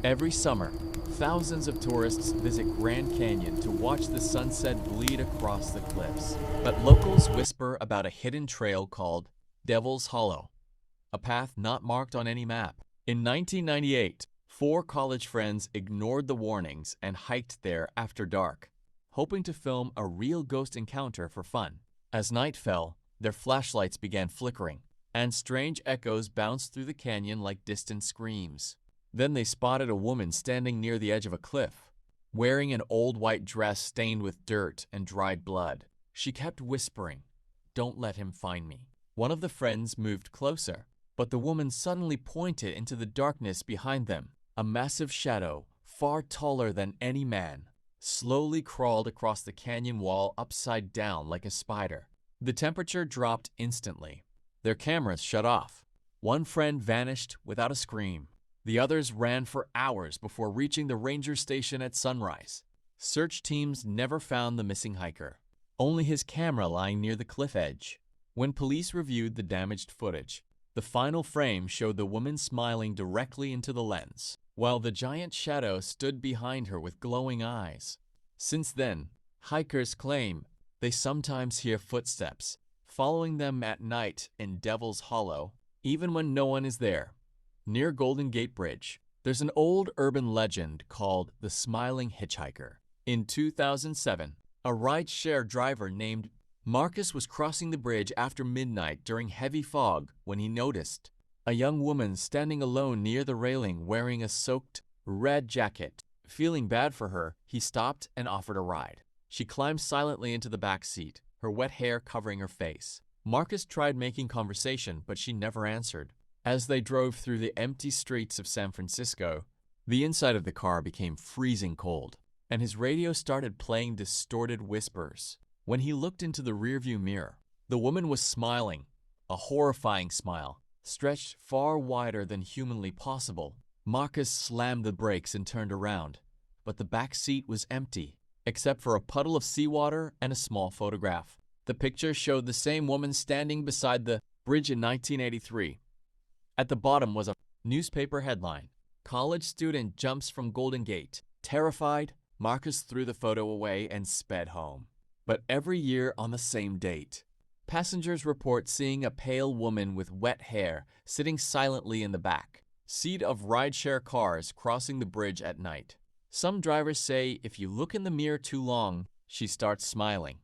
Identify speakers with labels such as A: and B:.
A: Every summer, thousands of tourists visit Grand Canyon to watch the sunset bleed across the cliffs. But locals whisper about a hidden trail called Devil's Hollow, a path not marked on any map. In 1998, four college friends ignored the warnings and hiked there after dark, hoping to film a real ghost encounter for fun. As night fell, their flashlights began flickering, and strange echoes bounced through the canyon like distant screams. Then they spotted a woman standing near the edge of a cliff, wearing an old white dress stained with dirt and dried blood. She kept whispering, "Don't let him find me." One of the friends moved closer, but the woman suddenly pointed into the darkness behind them. A massive shadow, far taller than any man, slowly crawled across the canyon wall upside down like a spider. The temperature dropped instantly. Their cameras shut off. One friend vanished without a scream. The others ran for hours before reaching the ranger station at sunrise. Search teams never found the missing hiker, only his camera lying near the cliff edge. When police reviewed the damaged footage, the final frame showed the woman smiling directly into the lens, while the giant shadow stood behind her with glowing eyes. Since then, hikers claim they sometimes hear footsteps following them at night in Devil's Hollow, even when no one is there. Near Golden Gate Bridge, there's an old urban legend called the Smiling Hitchhiker. In 2007, a rideshare driver named Marcus was crossing the bridge after midnight during heavy fog when he noticed a young woman standing alone near the railing wearing a soaked red jacket. Feeling bad for her, he stopped and offered a ride. She climbed silently into the back seat, her wet hair covering her face. Marcus tried making conversation, but she never answered. As they drove through the empty streets of San Francisco, the inside of the car became freezing cold, and his radio started playing distorted whispers. When he looked into the rearview mirror, the woman was smiling, a horrifying smile, stretched far wider than humanly possible. Marcus slammed the brakes and turned around, but the back seat was empty, except for a puddle of seawater and a small photograph. The picture showed the same woman standing beside the bridge in 1983. At the bottom was a newspaper headline, "College student jumps from Golden Gate." Terrified, Marcus threw the photo away and sped home. But every year on the same date, passengers report seeing a pale woman with wet hair sitting silently in the back seat of rideshare cars crossing the bridge at night. Some drivers say if you look in the mirror too long, she starts smiling.